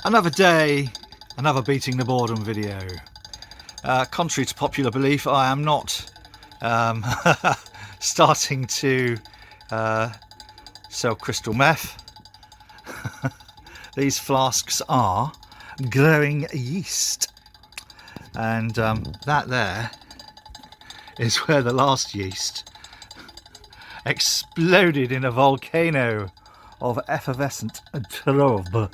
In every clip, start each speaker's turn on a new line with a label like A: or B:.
A: Another day, another beating the boredom video. Contrary to popular belief, I am not starting to sell crystal meth. These flasks are glowing yeast, and that there is where the last yeast exploded in a volcano of effervescent trouble.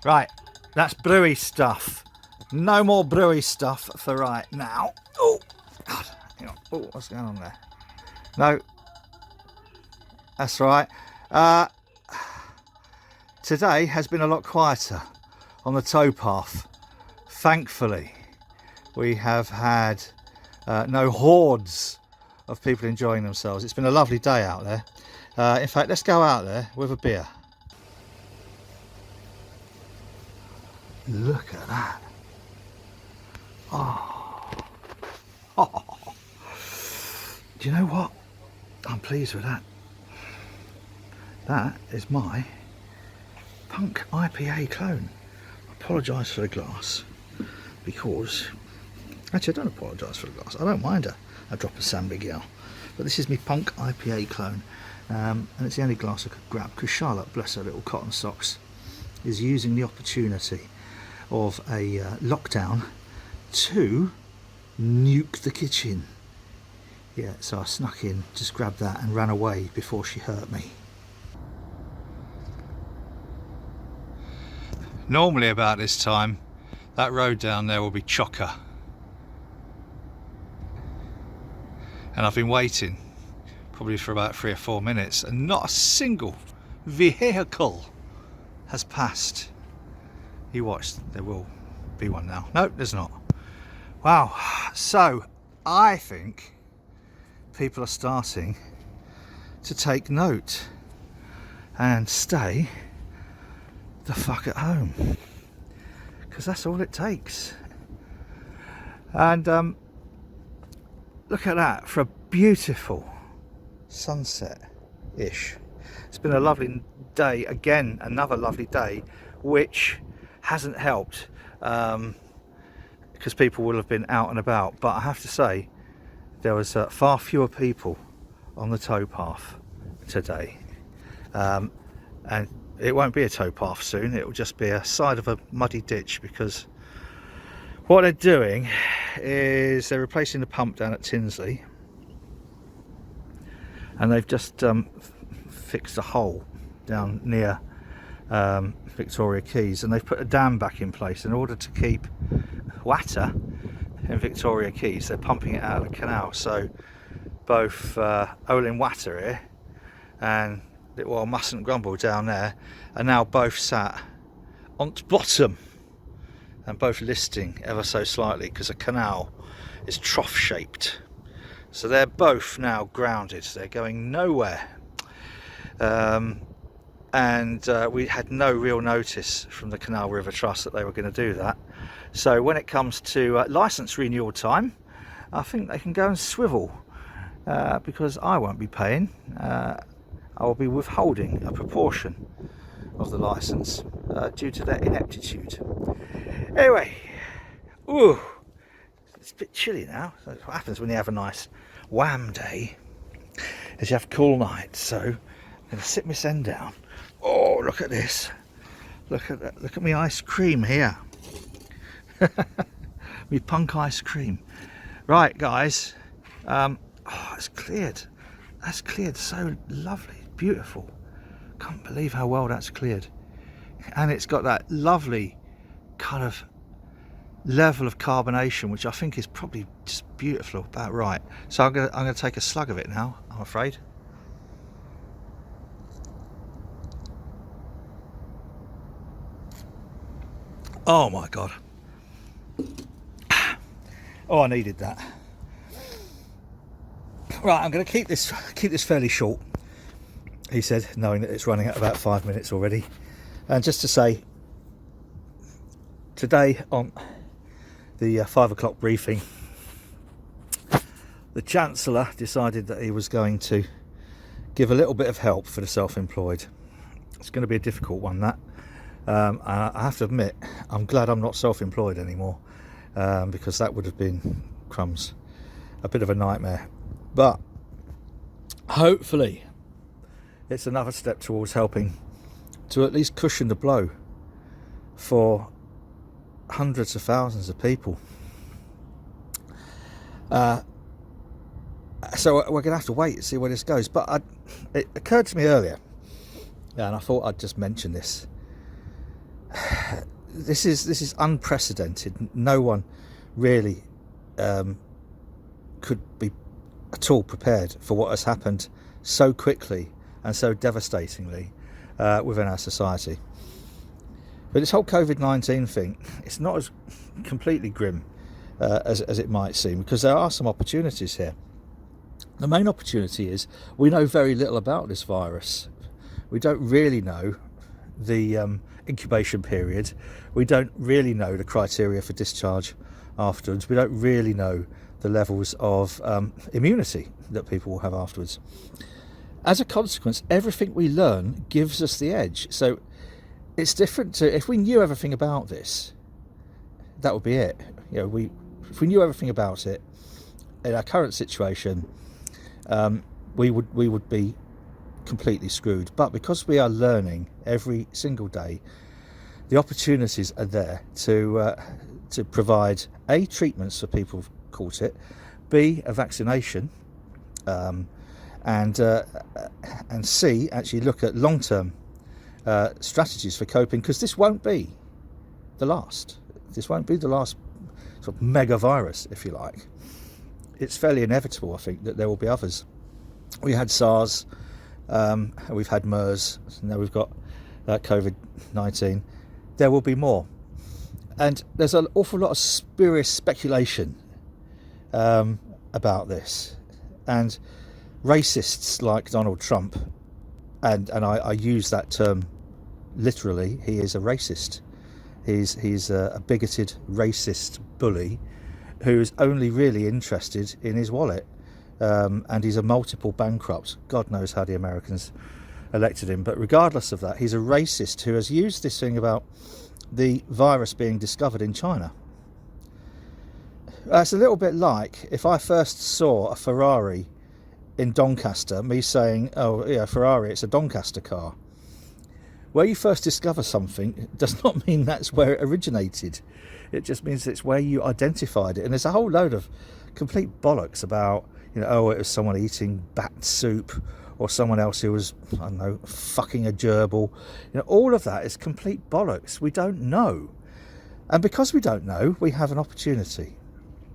A: Right, that's brewy stuff. No more brewy stuff for right now. Oh, God, hang on. Oh, what's going on there? No, that's right. Today has been a lot quieter on the towpath. Thankfully, we have had no hordes of people enjoying themselves. It's been a lovely day out there. In fact, let's go out there with a beer. Look at that. Oh. Do you know what? I'm pleased with that. That is my Punk IPA clone. I apologise for the glass because... Actually, I don't apologise for the glass. I don't mind a drop of San Miguel. But this is my Punk IPA clone. And it's the only glass I could grab because Charlotte, bless her little cotton socks, is using the opportunity of a lockdown to nuke the kitchen. Yeah, so I snuck in, just grabbed that and ran away before she hurt me. Normally about this time, that road down there will be chocker. And I've been waiting probably for about 3 or 4 minutes and not a single vehicle has passed. You watch, there will be one now. No, there's not. Wow, so I think people are starting to take note and stay the fuck at home, because that's all it takes. And look at that, for a beautiful sunset-ish. It's been a lovely day, again, another lovely day, which hasn't helped because people will have been out and about, but I have to say there was far fewer people on the towpath today, and it won't be a towpath soon. It will just be a side of a muddy ditch, because what they're doing is they're replacing the pump down at Tinsley, and they've just fixed a hole down near Victoria Quays, and they've put a dam back in place in order to keep water in Victoria Quays. They're pumping it out of the canal, so both Olin Water here and Little Old Mustn't Grumble down there are now both sat on the bottom and both listing ever so slightly because the canal is trough shaped, so they're both now grounded. They're going nowhere. And we had no real notice from the Canal River Trust that they were going to do that. So when it comes to licence renewal time, I think they can go and swivel, because I won't be paying. I will be withholding a proportion of the licence due to their ineptitude. Anyway, ooh, it's a bit chilly now. That's what happens when you have a nice wham day, is you have cool nights. So I'm going to sit my sen down. Oh, look at this. Look at that. Look at me ice cream here. Me Punk ice cream. Right, guys. Oh, it's cleared. That's cleared so lovely. Beautiful. Can't believe how well that's cleared. And it's got that lovely kind of level of carbonation, which I think is probably just beautiful, about right. So I'm gonna take a slug of it now, I'm afraid. Oh my God. Oh, I needed that. Right, I'm going to keep this fairly short, he said, knowing that it's running at about 5 minutes already. And just to say, today on the 5 o'clock briefing, the Chancellor decided that he was going to give a little bit of help for the self-employed. It's going to be a difficult one, that. I have to admit, I'm glad I'm not self-employed anymore, because that would have been crumbs, a bit of a nightmare. But hopefully it's another step towards helping to at least cushion the blow for hundreds of thousands of people. So we're going to have to wait and see where this goes. But it occurred to me earlier, and I thought I'd just mention this. This is unprecedented. No one really could be at all prepared for what has happened so quickly and so devastatingly within our society. But this whole COVID-19 thing, it's not as completely grim as it might seem, because there are some opportunities here. The main opportunity is we know very little about this virus. We don't really know the incubation period. We don't really know the criteria for discharge afterwards. We don't really know the levels of immunity that people will have afterwards. As a consequence, everything we learn gives us the edge. So it's different to if we knew everything about this, that would be it. If we knew everything about it in our current situation, we would be completely screwed. But because we are learning every single day, the opportunities are there to provide A, treatments for people who've caught it, B, a vaccination, and C, actually look at long-term strategies for coping, because this won't be the last. This won't be the last sort of mega virus, if you like. It's fairly inevitable, I think, that there will be others. We had SARS, we've had MERS, now we've got COVID-19. There will be more. And there's an awful lot of spurious speculation about this. And racists like Donald Trump, and I use that term literally, he is a racist. He's a bigoted, racist bully who's only really interested in his wallet. And he's a multiple bankrupt. God knows how the Americans elected him. But regardless of that, he's a racist who has used this thing about the virus being discovered in China. It's a little bit like if I first saw a Ferrari in Doncaster, me saying, oh yeah, Ferrari, it's a Doncaster car. Where you first discover something does not mean that's where it originated. It just means it's where you identified it. And there's a whole load of complete bollocks about, oh, it was someone eating bat soup, or someone else who was, I don't know, fucking a gerbil. All of that is complete bollocks. We don't know. And because we don't know, we have an opportunity.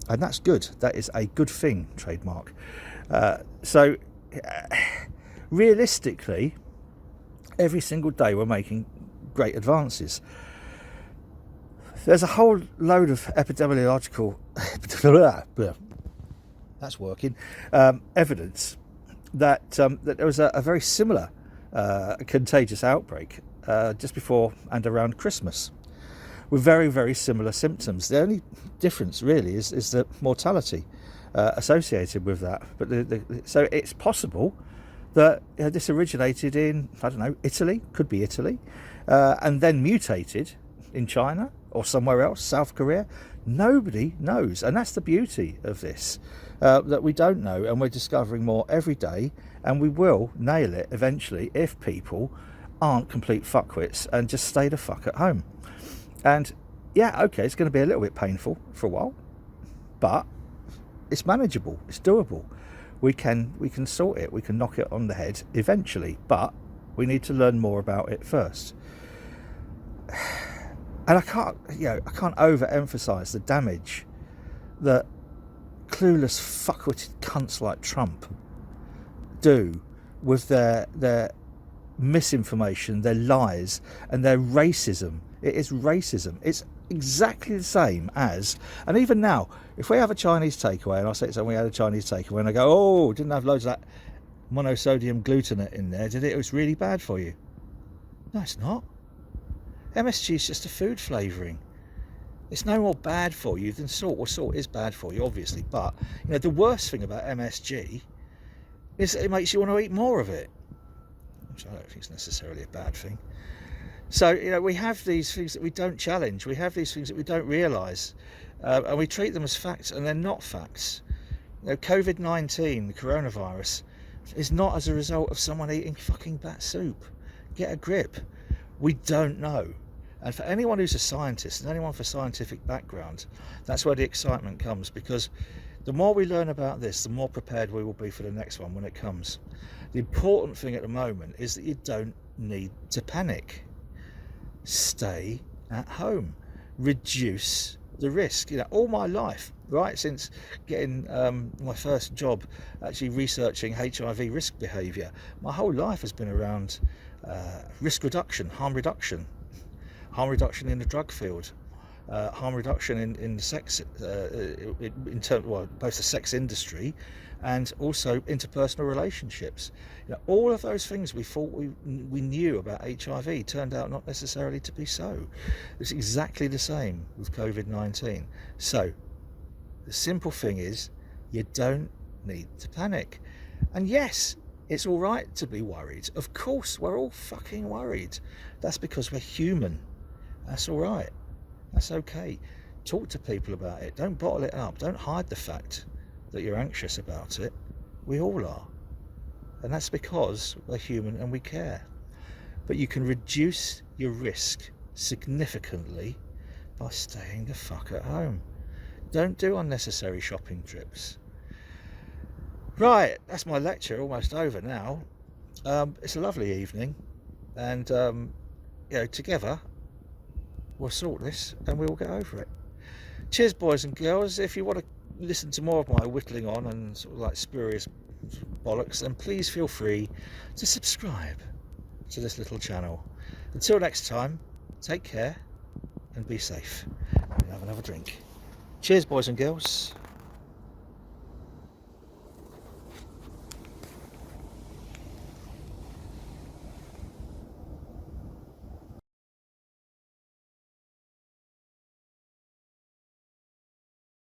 A: And that's good. That is a good thing, trademark. So, realistically, every single day we're making great advances. There's a whole load of epidemiological that's working evidence that there was a very similar contagious outbreak just before and around Christmas, with very, very similar symptoms. The only difference really is the mortality associated with that. But so it's possible that this originated in, I don't know, Italy, could be Italy, and then mutated in China or somewhere else, South Korea. Nobody knows, and that's the beauty of this, that we don't know, and we're discovering more every day, and we will nail it eventually if people aren't complete fuckwits and just stay the fuck at home. And yeah, okay, it's going to be a little bit painful for a while, but it's manageable, it's doable. We can sort it, we can knock it on the head eventually, but we need to learn more about it first. And I can't overemphasize the damage that clueless fuckwitted cunts like Trump do with their misinformation, their lies, and their racism. It is racism. It's exactly the same as, and even now, if we have a Chinese takeaway, and I say, so we had a Chinese takeaway, and I go, oh, didn't have loads of that monosodium glutamate in there, did it? It was really bad for you. No, it's not. MSG is just a food flavouring. It's no more bad for you than salt. Well, salt is bad for you, obviously, but the worst thing about MSG is that it makes you want to eat more of it, which I don't think is necessarily a bad thing. So, you know, we have these things that we don't challenge. We have these things that we don't realise, and we treat them as facts, and they're not facts. You know, COVID-19, the coronavirus, is not as a result of someone eating fucking bat soup. Get a grip. We don't know. And for anyone who's a scientist and anyone with a scientific background, that's where the excitement comes, because the more we learn about this, the more prepared we will be for the next one when it comes. The important thing at the moment is that you don't need to panic. Stay at home. Reduce the risk. You know, all my life, right since getting my first job actually researching HIV risk behaviour, my whole life has been around risk reduction, harm reduction in the drug field, harm reduction in the sex, in terms, well, both the sex industry and also interpersonal relationships. You know, all of those things we thought we knew about HIV turned out not necessarily to be so. It's exactly the same with COVID-19. So the simple thing is, you don't need to panic. And yes, it's all right to be worried. Of course, we're all fucking worried. That's because we're human. That's all right. That's okay. Talk to people about it. Don't bottle it up. Don't hide the fact that you're anxious about it. We all are. And that's because we're human and we care. But you can reduce your risk significantly by staying the fuck at home. Don't do unnecessary shopping trips. Right, that's my lecture almost over now. It's a lovely evening, and you know, together we'll sort this and we'll get over it. Cheers, boys and girls. If you want to listen to more of my whittling on and sort of like spurious bollocks, then please feel free to subscribe to this little channel. Until next time, take care and be safe. And have another drink. Cheers, boys and girls.